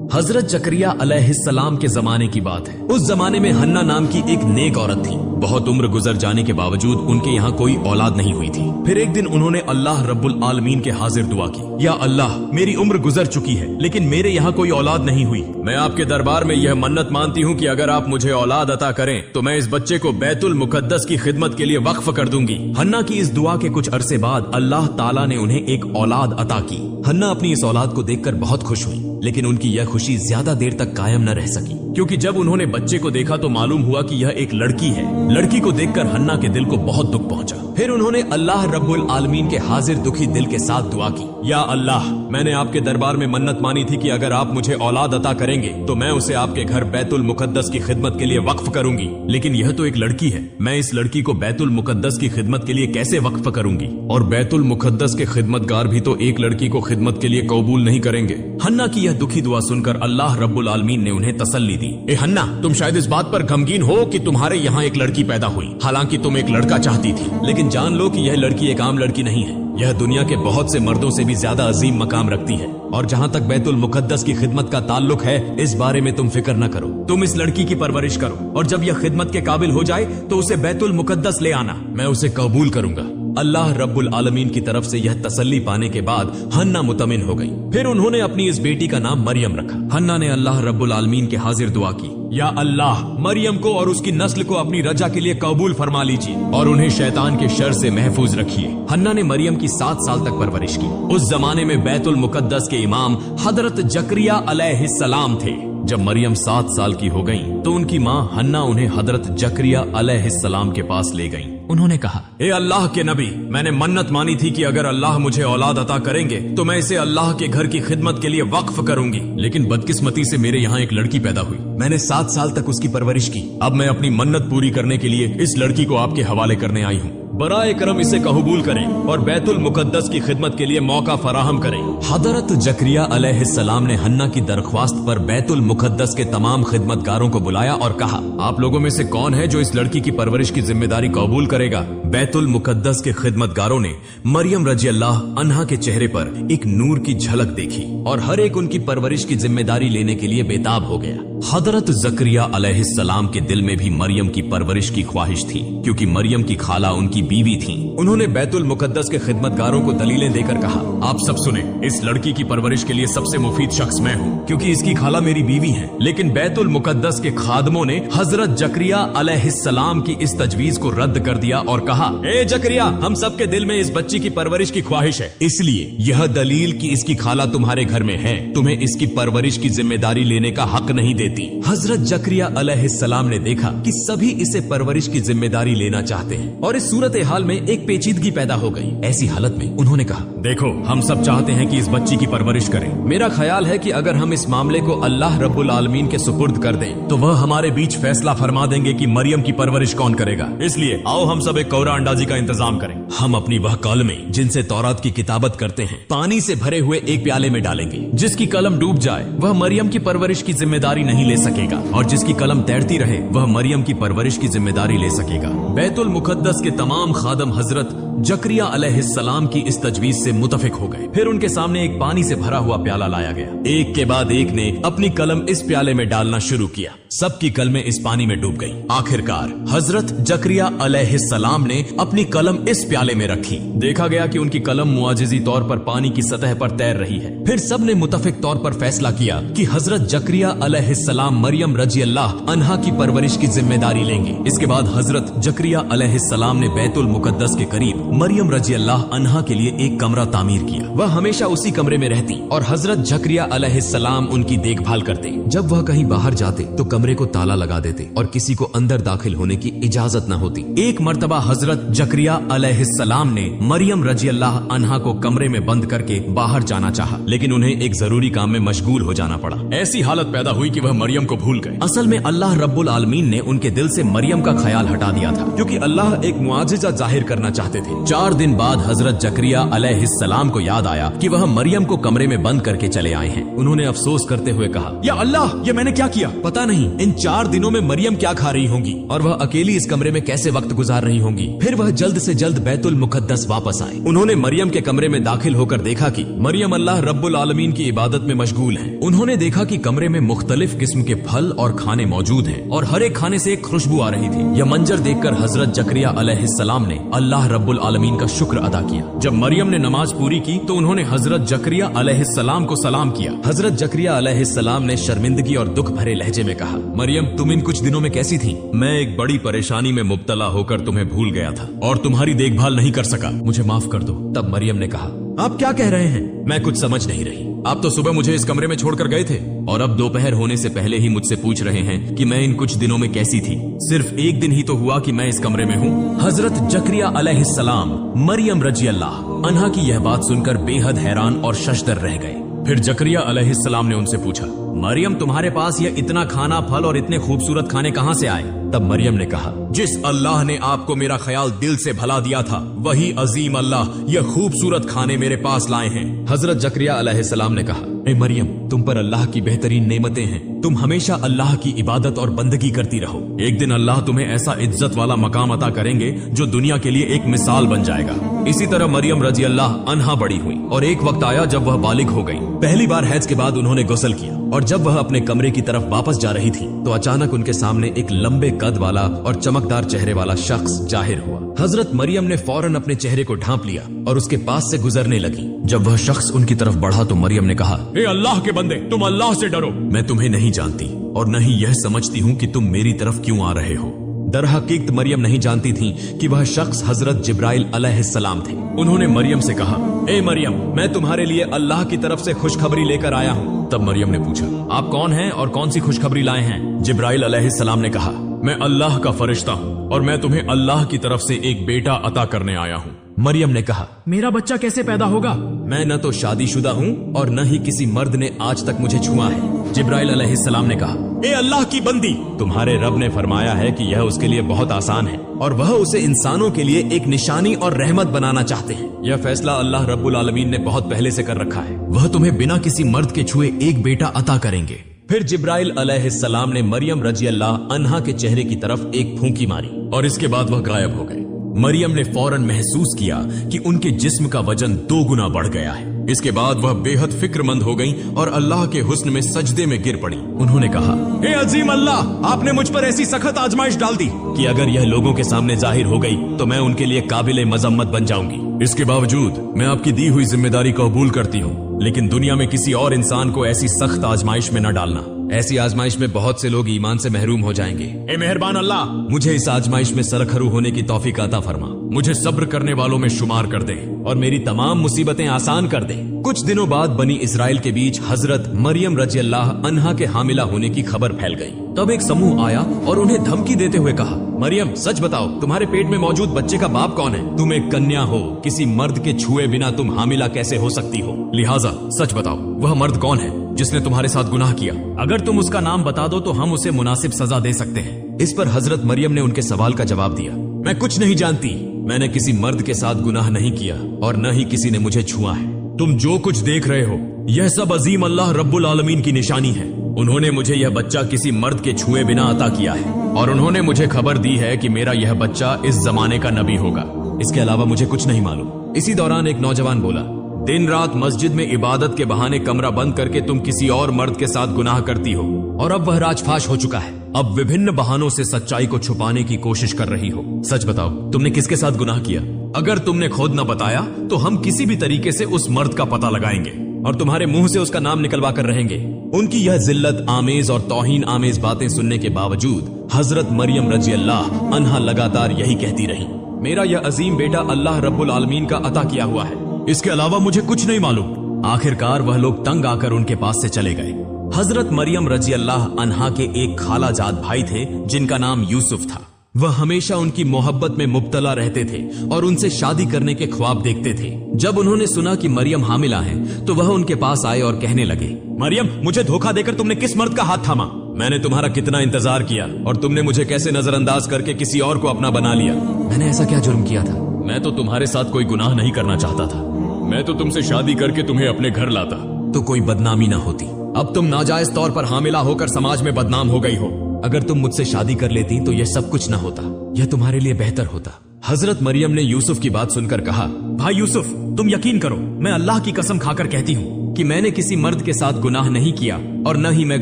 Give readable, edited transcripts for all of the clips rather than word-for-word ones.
हजरत जकरिया अलैहिस्सलाम के जमाने की बात है। उस जमाने में हन्ना नाम की एक नेक औरत थी। बहुत उम्र गुजर जाने के बावजूद उनके यहाँ कोई औलाद नहीं हुई थी। फिर एक दिन उन्होंने अल्लाह रब्बुल आलमीन के हाजिर दुआ की, या अल्लाह, मेरी उम्र गुजर चुकी है लेकिन मेरे यहाँ कोई औलाद नहीं हुई। मैं आपके दरबार में यह मन्नत मानती हूँ कि अगर आप मुझे औलाद अता करें तो मैं इस बच्चे को बैतुल मुकद्दस की खिदमत के लिए वक्फ कर दूंगी। हन्ना की इस दुआ के कुछ अरसे बाद अल्लाह ताला ने उन्हें एक औलाद अता की। हन्ना अपनी इस औलाद को देखकर बहुत खुश हुई, लेकिन उनकी यह खुशी ज्यादा देर तक कायम न रह सकी, क्योंकि जब उन्होंने बच्चे को देखा तो मालूम हुआ कि यह एक लड़की है। लड़की को देखकर हन्ना के दिल को बहुत दुख पहुंचा। फिर उन्होंने अल्लाह रब्बुल आलमीन के हाजिर दुखी दिल के साथ दुआ की, या अल्लाह, मैंने आपके दरबार में मन्नत मानी थी कि अगर आप मुझे औलाद अता करेंगे तो मैं उसे आपके घर बैतुल मुकद्दस की खिदमत के लिए वक्फ करूंगी, लेकिन यह तो एक लड़की है। मैं इस लड़की को बैतुल मुकद्दस की खिदमत के लिए कैसे वक्फ करूंगी? और बैतुल मुकद्दस के खिदमतगार भी तो एक लड़की को खिदमत के लिए कबूल नहीं करेंगे। हन्ना की यह दुखी दुआ सुनकर अल्लाह रब्बुल आलमीन ने उन्हें तसल्ली दी। ए हन्ना, तुम शायद इस बात पर गमगीन हो कि तुम्हारे यहाँ एक लड़की पैदा हुई, हालांकि तुम एक लड़का चाहती थी, लेकिन जान लो कि यह लड़की एक आम लड़की नहीं है। यह दुनिया के बहुत से मर्दों से भी ज्यादा अजीम मकाम रखती है। और जहाँ तक बैतुल मुकद्दस की खिदमत का ताल्लुक है, इस बारे में तुम फिक्र न करो। तुम इस लड़की की परवरिश करो और जब यह खिदमत के काबिल हो जाए तो उसे बैतुल मुकद्दस ले आना, मैं उसे कबूल करूंगा। अल्लाह रब्बुल आलमीन की तरफ से यह तसल्ली पाने के बाद हन्ना मुतमिन हो गई। फिर उन्होंने अपनी इस बेटी का नाम मरियम रखा। हन्ना ने अल्लाह रब्बुल आलमीन के हाजिर दुआ की, या अल्लाह, मरियम को और उसकी नस्ल को अपनी रजा के लिए कबूल फरमा लीजिए और उन्हें शैतान के शर से महफूज रखिए। हन्ना ने मरियम की 7 साल तक परवरिश की। उस जमाने में बैतुल मुकद्दस के इमाम हजरत जकरिया अलैहिस्सलाम थे। जब मरियम 7 साल की हो गईं, तो उनकी माँ हन्ना उन्हें हजरत जकरिया अलैहिस्सलाम के पास ले गईं। उन्होंने कहा, ए अल्लाह के नबी, मैंने मन्नत मानी थी कि अगर अल्लाह मुझे औलाद अता करेंगे तो मैं इसे अल्लाह के घर की खिदमत के लिए वक्फ करूंगी, लेकिन बदकिस्मती से मेरे यहाँ एक लड़की पैदा हुई। मैंने 7 साल तक उसकी परवरिश की। अब मैं अपनी मन्नत पूरी करने के लिए इस लड़की को आपके हवाले करने आई हूँ। बराए करम इसे कबूल करें और बैतुल मुकद्दस की खिदमत के लिए मौका फराहम करें। हजरत जकरिया अलैहिस्सलाम ने हन्ना की दरख्वास्त पर बैतुल मुकद्दस के तमाम खिदमतगारों को बुलाया और कहा, आप लोगों में से कौन है जो इस लड़की की परवरिश की जिम्मेदारी कबूल करेगा? बैतुल मुकद्दस के खिदमतगारों ने मरियम रजी अल्लाह अन्हा के चेहरे पर एक नूर की झलक देखी और हर एक उनकी परवरिश की जिम्मेदारी लेने के लिए बेताब हो गया। हजरत जकरिया अलैहिस्सलाम के दिल में भी मरियम की परवरिश की ख्वाहिश थी, क्योंकि मरियम की खाला उनकी बीवी थी। उन्होंने बैतुल मुकद्दस के खिदमतगारों को दलीलें देकर कहा, आप सब सुने, इस लड़की की परवरिश के लिए सबसे मुफीद शख्स मैं हूँ, क्योंकि इसकी खाला मेरी बीवी है। लेकिन बैतुल मुकद्दस के खादमों ने हजरत जकरिया अलैहिस्सलाम की इस तजवीज को रद्द कर दिया और कहा, ए जकरिया, हम सबके दिल में इस बच्ची की परवरिश की ख्वाहिश है, इसलिए यह दलील कि इसकी खाला तुम्हारे घर में है तुम्हें इसकी परवरिश की जिम्मेदारी लेने का हक नहीं देती। हजरत जकरिया अलैहिस्सलाम ने देखा कि सभी इसे परवरिश की जिम्मेदारी लेना चाहते हैं और इस सूरत हाल में एक पेचीदगी पैदा हो गई। ऐसी हालत में उन्होंने कहा, देखो, हम सब चाहते हैं कि इस बच्ची की परवरिश करें। मेरा ख्याल है कि अगर हम इस मामले को अल्लाह रब्बुल आलमीन के सुपुर्द कर दें तो वह हमारे बीच फैसला फरमा देंगे कि मरियम की परवरिश कौन करेगा। इसलिए आओ हम सब एक कौरा अंडाजी का इंतजाम करें। हम अपनी वह कलमें जिनसे तौरात की किताबत करते हैं पानी से भरे हुए एक प्याले में डालेंगे। जिसकी कलम डूब जाए वह मरियम की परवरिश की जिम्मेदारी नहीं ले सकेगा और जिसकी कलम तैरती रहे वह मरियम की परवरिश की जिम्मेदारी ले सकेगा। बैतुल मुकद्दस के तमाम खादम हजरत जकरिया अलैहिस्सलाम की इस तजवीज से मुतफिक हो गए। फिर उनके सामने एक पानी से भरा हुआ प्याला लाया गया। एक के बाद एक ने अपनी कलम इस प्याले में डालना शुरू किया। सबकी कलमें इस पानी में डूब गईं। आखिरकार हजरत जकरिया अलैहिस्सलाम ने अपनी कलम इस प्याले में रखी। देखा गया कि उनकी कलम मुआजिजी तौर पर पानी की सतह पर तैर रही है। फिर सब ने मुतफिक तौर पर फैसला किया कि हजरत जकरिया अलैहिस्सलाम मरियम रजी अल्लाह अन्हा की परवरिश की जिम्मेदारी लेंगे। इसके बाद हजरत जकरिया अलैहिस्सलाम ने बैतुल मुकद्दस के करीब मरियम रजी अल्लाह अन्हा के लिए एक कमरा तामीर किया। वह हमेशा उसी कमरे में रहती और हजरत जकरिया अलैहिस्सलाम उनकी देखभाल करते। जब वह कहीं बाहर जाते तो कमरे को ताला लगा देते और किसी को अंदर दाखिल होने की इजाजत न होती। एक मर्तबा हजरत जकरिया अलैहिस्सलाम ने मरियम रजी अल्लाह अन्हा को कमरे में बंद करके बाहर जाना चाहा, लेकिन उन्हें एक जरूरी काम में मशगूल हो जाना पड़ा। ऐसी हालत पैदा हुई कि वह मरियम को भूल गए। असल में अल्लाह रब्बुल आलमीन ने उनके दिल से मरियम का ख्याल हटा दिया था, क्योंकि अल्लाह एक मुआजिजा जाहिर करना चाहते थे। 4 दिन बाद हजरत जकरिया अलैहिस्सलाम को याद आया कि वह मरियम को कमरे में बंद करके चले आए हैं। उन्होंने अफसोस करते हुए कहा, या अल्लाह, ये मैंने क्या किया? पता नहीं इन 4 दिनों में मरियम क्या खा रही होंगी और वह अकेली इस कमरे में कैसे वक्त गुजार रही होंगी। फिर वह जल्द से जल्द बैतुल मुकद्दस वापस आए। उन्होंने मरियम के कमरे में दाखिल होकर देखा कि मरियम अल्लाह रब्बुल आलमीन की इबादत में मशगूल है। उन्होंने देखा कि कमरे में मुख्तलिफ किस्म के फल और खाने मौजूद हैं और हर एक खाने से एक खुशबू आ रही थी। यह मंजर देखकर हजरत जकरिया अलैहिस्सलाम ने अल्लाह रब्बुल आलमीन का शुक्र अदा किया। जब मरियम ने नमाज पूरी की तो उन्होंने हजरत जकरिया अलैहिस्सलाम को सलाम किया। हजरत जकरिया अलैहिस्सलाम ने शर्मिंदगी और दुख भरे लहजे में कहा, मरियम, तुम इन कुछ दिनों में कैसी थी? मैं एक बड़ी परेशानी में मुब्तला होकर तुम्हें भूल गया था और तुम्हारी देखभाल नहीं कर सका, मुझे माफ कर दो। तब मरियम ने कहा, आप क्या कह रहे हैं? मैं कुछ समझ नहीं रही। आप तो सुबह मुझे इस कमरे में छोड़कर गए थे और अब दोपहर होने से पहले ही मुझसे पूछ रहे हैं कि मैं इन कुछ दिनों में कैसी थी। सिर्फ एक दिन ही तो हुआ कि मैं इस कमरे में हूँ। हजरत जकरिया अलैहिस्सलाम मरियम रजी अल्लाह अन्हा की यह बात सुनकर बेहद हैरान और शशदर रह गए। फिर जकरिया अलैहिस्सलाम ने उनसे पूछा, मरियम, तुम्हारे पास यह इतना खाना, फल और इतने खूबसूरत खाने कहाँ से आए? तब मरियम ने कहा, जिस अल्लाह ने आपको मेरा ख्याल दिल से भला दिया था, वही अजीम अल्लाह यह खूबसूरत खाने मेरे पास लाए हैं। हजरत जकरिया अलैहिस्सलाम ने कहा, ए मरियम, तुम पर अल्लाह की बेहतरीन नेमतें हैं। तुम हमेशा अल्लाह की इबादत और बंदगी करती रहो। एक दिन अल्लाह तुम्हें ऐसा इज्जत वाला मकाम अता करेंगे जो दुनिया के लिए एक मिसाल बन जाएगा। इसी तरह मरियम रजी अल्लाह अन्हा बड़ी हुई और एक वक्त आया जब वह बालिग हो गई। पहली बार हैज के बाद उन्होंने गुस्ल किया और जब वह अपने कमरे की तरफ वापस जा रही थी तो अचानक उनके सामने एक लंबे कद वाला और चमकदार चेहरे वाला शख्स जाहिर हुआ। हजरत मरियम ने फौरन अपने चेहरे को ढांप लिया और उसके पास से गुजरने लगी। जब वह शख्स उनकी तरफ बढ़ा तो मरियम ने कहा, ए अल्लाह के बंदे, तुम अल्लाह से डरो। मैं तुम्हें नहीं जानती और न ही यह समझती हूँ कि तुम मेरी तरफ क्यों आ रहे हो। दरहकीकत मरियम नहीं जानती थी कि वह शख्स हजरत जिब्राइल अलैहिस्सलाम थे। उन्होंने मरियम से कहा, ए मरियम, मैं तुम्हारे लिए अल्लाह की तरफ से खुशखबरी लेकर आया हूँ। तब मरियम ने पूछा, आप कौन हैं और कौन सी खुशखबरी लाए हैं? जिब्राइल अलैहिस्सलाम ने कहा, मैं अल्लाह का फरिश्ता हूँ और मैं तुम्हें अल्लाह की तरफ से एक बेटा अता करने आया हूँ। मरियम ने कहा, मेरा बच्चा कैसे पैदा होगा? मैं न तो शादीशुदा हूँ और न ही किसी मर्द ने आज तक मुझे छुआ है। जिब्राइल अलैहिस्सलाम ने कहा, ए अल्लाह की बंदी, तुम्हारे रब ने फरमाया है कि यह उसके लिए बहुत आसान है और वह उसे इंसानों के लिए एक निशानी और रहमत बनाना चाहते हैं। यह फैसला अल्लाह रब्बुल आलमीन ने बहुत पहले से कर रखा है। वह तुम्हें बिना किसी मर्द के छुए एक बेटा अता करेंगे। फिर जिब्राइल अलैहिस्सलाम ने मरियम रजी अल्लाह अन्हा के चेहरे की तरफ एक फूंकी मारी और इसके बाद वह गायब हो गए। मरियम ने फौरन महसूस किया कि उनके जिस्म का वजन 2 गुना बढ़ गया है। इसके बाद वह बेहद फिक्रमंद हो गईं और अल्लाह के हुस्न में सजदे में गिर पड़ी। उन्होंने कहा, हे अजीम अल्लाह, आपने मुझ पर ऐसी सख्त आजमाइश डाल दी कि अगर यह लोगों के सामने जाहिर हो गई तो मैं उनके लिए काबिल मजम्मत बन जाऊंगी। इसके बावजूद मैं आपकी दी हुई जिम्मेदारी कबूल करती हूँ, लेकिन दुनिया में किसी और इंसान को ऐसी सख्त आजमाइश में न डालना। ऐसी आजमाइश में बहुत से लोग ईमान से महरूम हो जाएंगे। ए मेहरबान अल्लाह, मुझे इस आजमाइश में सरखरू होने की तौफीक अता फरमा। मुझे सब्र करने वालों में शुमार कर दे और मेरी तमाम मुसीबतें आसान कर दे। कुछ दिनों बाद बनी इस्राइल के बीच हजरत मरियम रजी अल्लाह अन्हा के हामिला होने की खबर फैल गई। तब एक समूह आया और उन्हें धमकी देते हुए कहा, मरियम, सच बताओ, तुम्हारे पेट में मौजूद बच्चे का बाप कौन है? तुम एक कन्या हो, किसी मर्द के छुए बिना तुम हामिला कैसे हो सकती हो? लिहाजा सच बताओ, वह मर्द कौन है जिसने तुम्हारे साथ गुनाह किया? अगर तुम उसका नाम बता दो तो हम उसे मुनासिब सजा दे सकते हैं। इस पर हजरत मरियम ने उनके सवाल का जवाब दिया, मैं कुछ नहीं जानती। मैंने किसी मर्द के साथ गुनाह नहीं किया और न ही किसी ने मुझे छुआ है। तुम जो कुछ देख रहे हो यह सब अजीम अल्लाह रब्बुल आलमीन की निशानी है। उन्होंने मुझे यह बच्चा किसी मर्द के छुए बिना अता किया है और उन्होंने मुझे खबर दी है कि मेरा यह बच्चा इस जमाने का नबी होगा। इसके अलावा मुझे कुछ नहीं मालूम। इसी दौरान एक नौजवान बोला, दिन रात मस्जिद में इबादत के बहाने कमरा बंद करके तुम किसी और मर्द के साथ गुनाह करती हो और अब वह राजफाश हो चुका है। अब विभिन्न बहानों से सच्चाई को छुपाने की कोशिश कर रही हो। सच बताओ, तुमने किसके साथ गुनाह किया? अगर तुमने खुद न बताया तो हम किसी भी तरीके से उस मर्द का पता लगाएंगे और तुम्हारे मुंह से उसका नाम निकलवा कर रहेंगे। उनकी यह जिल्लत आमेज और तौहीन आमेज बातें सुनने के बावजूद हजरत मरियम रजी अल्लाह अन्हा लगातार यही कहती रही, मेरा यह अजीम बेटा अल्लाह रब्बुल आलमीन का अता किया हुआ है, इसके अलावा मुझे कुछ नहीं मालूम। आखिरकार वह लोग तंग आकर उनके पास से चले गए। हजरत मरियम रजी अल्लाह अन्हा के एक खालाजाद भाई थे जिनका नाम यूसुफ था। वह हमेशा उनकी मोहब्बत में मुब्तला रहते थे और उनसे शादी करने के ख्वाब देखते थे। जब उन्होंने सुना कि मरियम हामिला है तो वह उनके पास आए और कहने लगे, मरियम, मुझे धोखा देकर तुमने किस मर्द का हाथ थामा? मैंने तुम्हारा कितना इंतजार किया और तुमने मुझे कैसे नजरअंदाज करके किसी और को अपना बना लिया? मैंने ऐसा क्या जुर्म किया था मैं तो तुम्हारे साथ कोई गुनाह नहीं करना चाहता था। मैं तो तुमसे शादी करके तुम्हें अपने घर लाता तो कोई बदनामी ना होती। अब तुम नाजायज तौर पर हामिला होकर समाज में बदनाम हो गई हो। अगर तुम मुझसे शादी कर लेती तो यह सब कुछ ना होता, यह तुम्हारे लिए बेहतर होता। हजरत मरियम ने यूसुफ की बात सुनकर कहा, भाई यूसुफ, तुम यकीन करो, मैं अल्लाह की कसम खाकर कहती हूँ कि मैंने किसी मर्द के साथ गुनाह नहीं किया और न ही मैं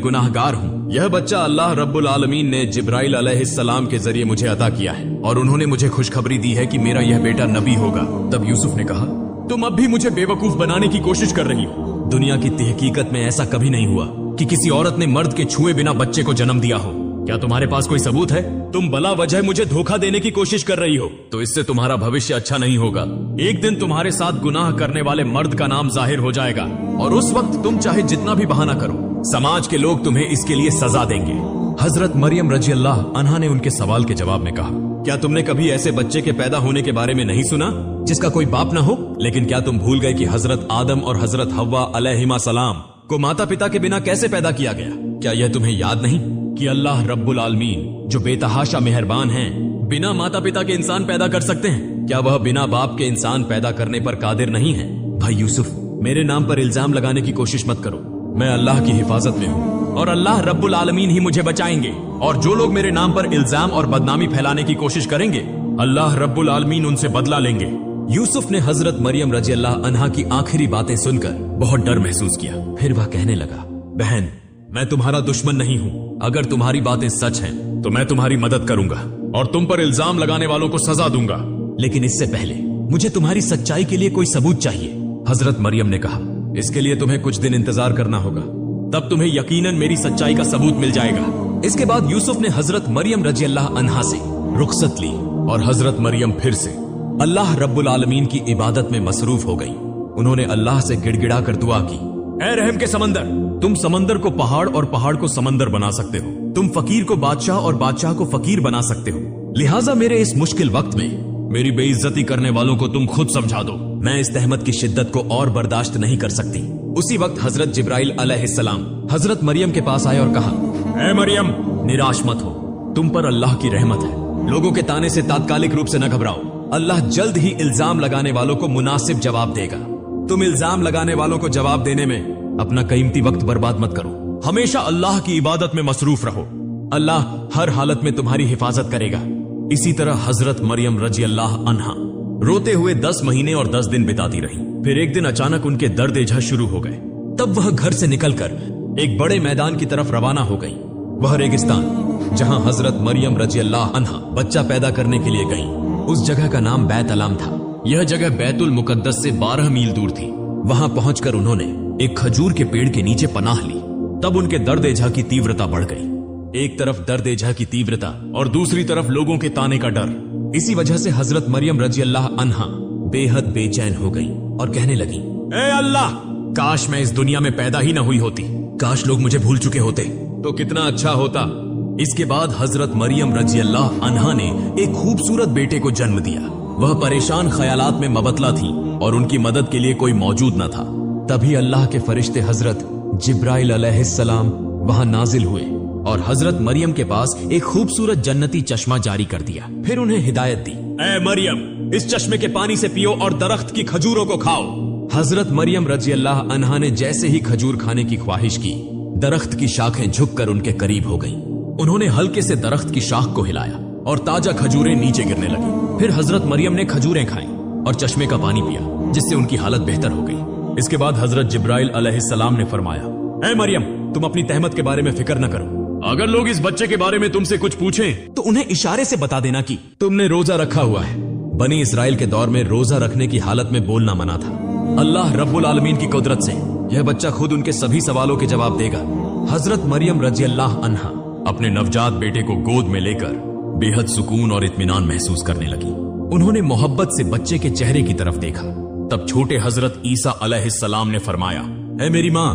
गुनाहगार हूँ। यह बच्चा अल्लाह रब्बुल आलमीन ने जिब्राइल अलैहिस्सलाम के जरिए मुझे अता किया है और उन्होंने मुझे खुशखबरी दी है कि मेरा यह बेटा नबी होगा। तब यूसुफ ने कहा, तुम अब भी मुझे बेवकूफ बनाने की कोशिश कर रही हो। दुनिया की तहकीकत में ऐसा कभी नहीं हुआ कि किसी औरत ने मर्द के छुए बिना बच्चे को जन्म दिया हो। क्या तुम्हारे पास कोई सबूत है? तुम बला वजह मुझे धोखा देने की कोशिश कर रही हो, तो इससे तुम्हारा भविष्य अच्छा नहीं होगा। एक दिन तुम्हारे साथ गुनाह करने वाले मर्द का नाम जाहिर हो जाएगा और उस वक्त तुम चाहे जितना भी बहाना करो, समाज के लोग तुम्हें इसके लिए सजा देंगे। हजरत मरियम रजी अल्लाह अन्हा ने उनके सवाल के जवाब में कहा, क्या तुमने कभी ऐसे बच्चे के पैदा होने के बारे में नहीं सुना जिसका कोई बाप न हो? लेकिन क्या तुम भूल गए कि हजरत आदम और हजरत हव्वा अलैहिमा सलाम को माता पिता के बिना कैसे पैदा किया गया? क्या यह तुम्हें याद नहीं कि अल्लाह रब्बुल आलमीन जो बेतहाशा मेहरबान हैं, बिना माता पिता के इंसान पैदा कर सकते हैं? क्या वह बिना बाप के इंसान पैदा करने पर कादिर नहीं है? भाई यूसुफ, मेरे नाम पर इल्जाम लगाने की कोशिश मत करो। मैं अल्लाह की हिफाजत में हूँ और अल्लाह रब्बुल आलमीन ही मुझे बचाएंगे। और जो लोग मेरे नाम पर इल्जाम और बदनामी फैलाने की कोशिश करेंगे, अल्लाह रब्बुल आलमीन उनसे बदला लेंगे। यूसुफ ने हजरत मरियम रजी अल्लाह अन्हा की आखिरी बातें सुनकर बहुत डर महसूस किया। फिर वह कहने लगा, बहन, मैं तुम्हारा दुश्मन नहीं हूँ। अगर तुम्हारी बातें सच हैं, तो मैं तुम्हारी मदद करूंगा और तुम पर इल्जाम लगाने वालों को सजा दूंगा। लेकिन इससे पहले मुझे तुम्हारी सच्चाई के लिए कोई सबूत चाहिए। हजरत मरियम ने कहा, इसके लिए तुम्हें कुछ दिन इंतजार करना होगा, तब तुम्हें यकीनन मेरी सच्चाई का सबूत मिल जाएगा। इसके बाद यूसुफ ने हजरत मरियम रजी अल्लाह अन्हा से रुखसत ली और हजरत मरियम फिर से अल्लाह रब्बुल आलमीन की इबादत में मसरूफ हो गई। उन्होंने अल्लाह से गिड़गिड़ा कर दुआ की, ऐ रहम के समंदर, तुम समंदर को पहाड़ और पहाड़ को समंदर बना सकते हो। तुम फकीर को बादशाह और बादशाह को फकीर बना सकते हो। लिहाजा मेरे इस मुश्किल वक्त में मेरी बेइज्जती करने वालों को तुम खुद समझा दो। मैं इस तहमत की शिद्दत को और बर्दाश्त नहीं कर सकती। उसी वक्त हजरत जिब्राइल अलैहिस्सलाम हजरत मरियम के पास आए और कहा, ऐ मरियम, निराश मत हो, तुम पर अल्लाह की रहमत है। लोगों के ताने से तात्कालिक रूप से न घबराओ, अल्लाह जल्द ही इल्जाम लगाने वालों को मुनासिब जवाब देगा। तुम इल्जाम लगाने वालों को जवाब देने में अपना कीमती वक्त बर्बाद मत करो। हमेशा अल्लाह की इबादत में मसरूफ रहो। अल्लाह हर हालत में तुम्हारी हिफाजत करेगा। इसी तरह हजरत मरियम रजी अल्लाह अन्हा रोते हुए 10 महीने और 10 दिन बिताती रही। फिर एक दिन अचानक उनके दर्द एजह शुरू हो गए। तब वह घर से निकलकर एक बड़े मैदान की तरफ रवाना हो गई। वह रेगिस्तान जहां हजरत मरियम रजी अल्लाह अन्हा बच्चा पैदा करने के लिए गई, उस जगह का नाम बैत अलाम था। यह जगह बैतुल मुकद्दस से 12 मील दूर थी। वहां पहुंचकर उन्होंने एक खजूर के पेड़ के नीचे पनाह ली। तब उनके दर्द एजह की तीव्रता बढ़ गई। एक तरफ दर्द एजह की तीव्रता और दूसरी तरफ लोगों के ताने का डर। इसी वजह से हजरत मरियम रजी अल्लाह अन्हा बेहद बेचैन हो गई और कहने लगी, ए अल्लाह, काश मैं इस दुनिया में पैदा ही न हुई होती। काश लोग मुझे भूल चुके होते तो कितना अच्छा होता। इसके बाद हजरत मरियम रजी अल्लाह अन्हा ने एक खूबसूरत बेटे को जन्म दिया। वह परेशान ख्यालात में मबतला थी और उनकी मदद के लिए कोई मौजूद न था। तभी अल्लाह के फरिश्ते हजरत जिब्राइल अलैहिस्सलाम वहां नाजिल हुए और हजरत मरियम के पास एक खूबसूरत जन्नती चश्मा जारी कर दिया। फिर उन्हें हिदायत दी, ऐ मरियम, इस चश्मे के पानी से पियो और दरख्त की खजूरों को खाओ। हजरत मरियम रजी अल्लाह अन्हा ने जैसे ही खजूर खाने की ख्वाहिश की, दरख्त की शाखें झुककर उनके करीब हो गईं। उन्होंने हल्के से दरख्त की शाख को हिलाया और ताजा खजूरें नीचे गिरने लगी। फिर हजरत मरियम ने खजूरें खाई और चश्मे का पानी पिया, जिससे उनकी हालत बेहतर हो गई। इसके बाद हजरत जिब्राइल अलैहिस्सलाम ने फरमाया, ऐ मरियम, तुम अपनी तहमत के बारे में फिक्र न करो। अगर लोग इस बच्चे के बारे में तुमसे कुछ पूछें तो उन्हें इशारे से बता देना कि तुमने रोजा रखा हुआ है। बनी इसराइल के दौर में रोजा रखने की हालत में बोलना मना था। अल्लाह रब्बुल आलमीन की कुदरत से यह बच्चा खुद उनके सभी सवालों के जवाब देगा। हजरत मरियम रजी अल्लाह अन्हा अपने नवजात बेटे को गोद में लेकर बेहद सुकून और इत्मीनान महसूस करने लगी। उन्होंने मोहब्बत से बच्चे के चेहरे की तरफ देखा। तब छोटे हजरत ईसा अलैहिस्सलाम ने फरमाया, ऐ मेरी माँ,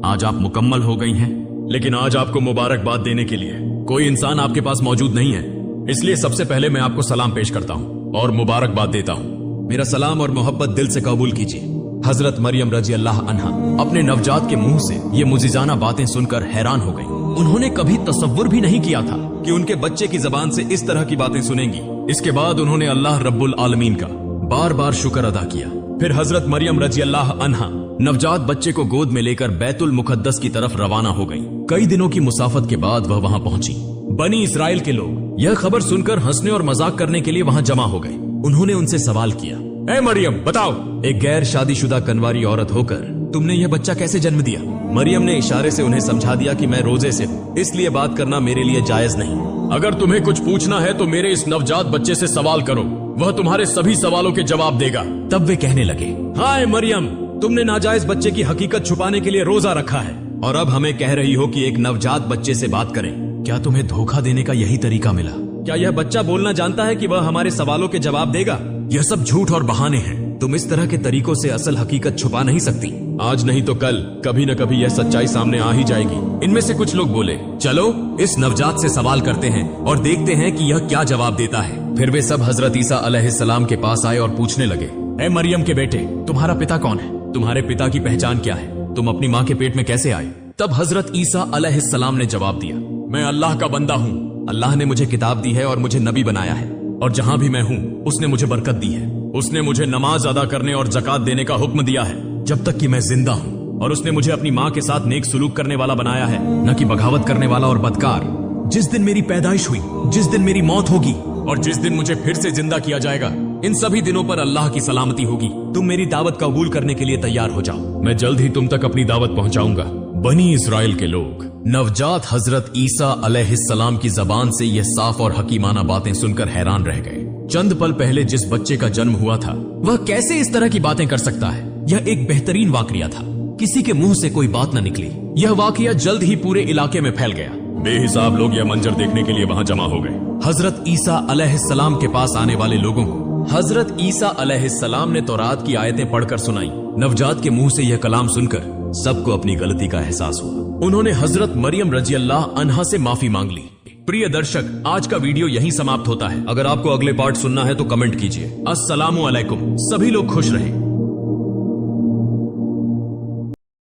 आज आप मुकम्मल हो गई हैं, लेकिन आज आपको मुबारकबाद देने के लिए कोई इंसान आपके पास मौजूद नहीं है। इसलिए सबसे पहले मैं आपको सलाम पेश करता हूँ और मुबारकबाद देता हूँ। मेरा सलाम और मोहब्बत दिल से कबूल कीजिए। हजरत मरियम रजी अल्लाह अन्हा अपने नवजात के मुंह से ये मुजिजाना बातें सुनकर हैरान हो गईं। उन्होंने कभी तसव्वुर भी नहीं किया था कि उनके बच्चे की जबान से इस तरह की बातें सुनेंगी। इसके बाद उन्होंने अल्लाह रब्बुल आलमीन का बार बार शुक्र अदा किया। फिर हजरत मरियम रजी अल्लाह अन्हा नवजात बच्चे को गोद में लेकर बैतुल मुकद्दस की तरफ रवाना हो गई। कई दिनों की मुसाफत के बाद वह वहां पहुंची। बनी इसराइल के लोग यह खबर सुनकर हंसने और मजाक करने के लिए वहां जमा हो गए। उन्होंने उनसे सवाल किया, ए मरियम बताओ, एक गैर शादीशुदा कन्वारी औरत होकर तुमने यह बच्चा कैसे जन्म दिया? मरियम ने इशारे से उन्हें समझा दिया कि मैं रोजे से हूँ, इसलिए बात करना मेरे लिए जायज नहीं। अगर तुम्हें कुछ पूछना है तो मेरे इस नवजात बच्चे से सवाल करो, वह तुम्हारे सभी सवालों के जवाब देगा। तब वे कहने लगे, हाय मरियम, तुमने नाजायज बच्चे की हकीकत छुपाने के लिए रोजा रखा है और अब हमें कह रही हो कि एक नवजात बच्चे से बात करें। क्या तुम्हें धोखा देने का यही तरीका मिला? क्या यह बच्चा बोलना जानता है कि वह हमारे सवालों के जवाब देगा? यह सब झूठ और बहाने हैं। तुम इस तरह के तरीकों से असल हकीकत छुपा नहीं सकती। आज नहीं तो कल कभी न कभी यह सच्चाई सामने आ ही जाएगी। इनमें से कुछ लोग बोले, चलो इस नवजात से सवाल करते हैं और देखते हैं कि यह क्या जवाब देता है। फिर वे सब हजरत ईसा अलैहिस्सलाम के पास आए और पूछने लगे, ए मरियम के बेटे, तुम्हारा पिता कौन है? तुम्हारे पिता की पहचान क्या है? तुम अपनी माँ के पेट में कैसे आए? तब हजरत ईसा अलैहिस्सलाम ने जवाब दिया, मैं अल्लाह का बंदा हूँ। अल्लाह ने मुझे किताब दी है और मुझे नबी बनाया है, और जहाँ भी मैं हूँ उसने मुझे बरकत दी है। उसने मुझे नमाज अदा करने और जकात देने का हुक्म दिया है जब तक कि मैं जिंदा हूँ, और उसने मुझे अपनी माँ के साथ नेक सुलूक करने वाला बनाया है, न कि बगावत करने वाला और बदकार। जिस दिन मेरी पैदाइश हुई, जिस दिन मेरी मौत होगी और जिस दिन मुझे फिर से जिंदा किया जाएगा, इन सभी दिनों पर अल्लाह की सलामती होगी। तुम मेरी दावत कबूल करने के लिए तैयार हो जाओ, मैं जल्द ही तुम तक अपनी दावत पहुंचाऊंगा। बनी इसराइल के लोग नवजात हजरत ईसा अलैहिस्सलाम की जबान से यह साफ और हकीमाना बातें सुनकर हैरान रह गए। चंद पल पहले जिस बच्चे का जन्म हुआ था वह कैसे इस तरह की बातें कर सकता है? यह एक बेहतरीन वाकया था। किसी के मुंह से कोई बात न निकली। यह वाकया जल्द ही पूरे इलाके में फैल गया। बेहिसाब लोग यह मंजर देखने के लिए वहां जमा हो गए। हजरत ईसा अलैहिस्सलाम के पास आने वाले लोगों को हजरत ईसा अलैहिस्सलाम ने तौरात की आयतें पढ़कर सुनाई। नवजात के मुंह से यह कलाम सुनकर सबको अपनी गलती का एहसास हुआ। उन्होंने हजरत मरियम रजी अल्लाह अन्हा से माफी मांग ली। प्रिय दर्शक, आज का वीडियो यहीं समाप्त होता है। अगर आपको अगले पार्ट सुनना है तो कमेंट कीजिए। अस्सलामु अलैकुम। सभी लोग खुश रहें।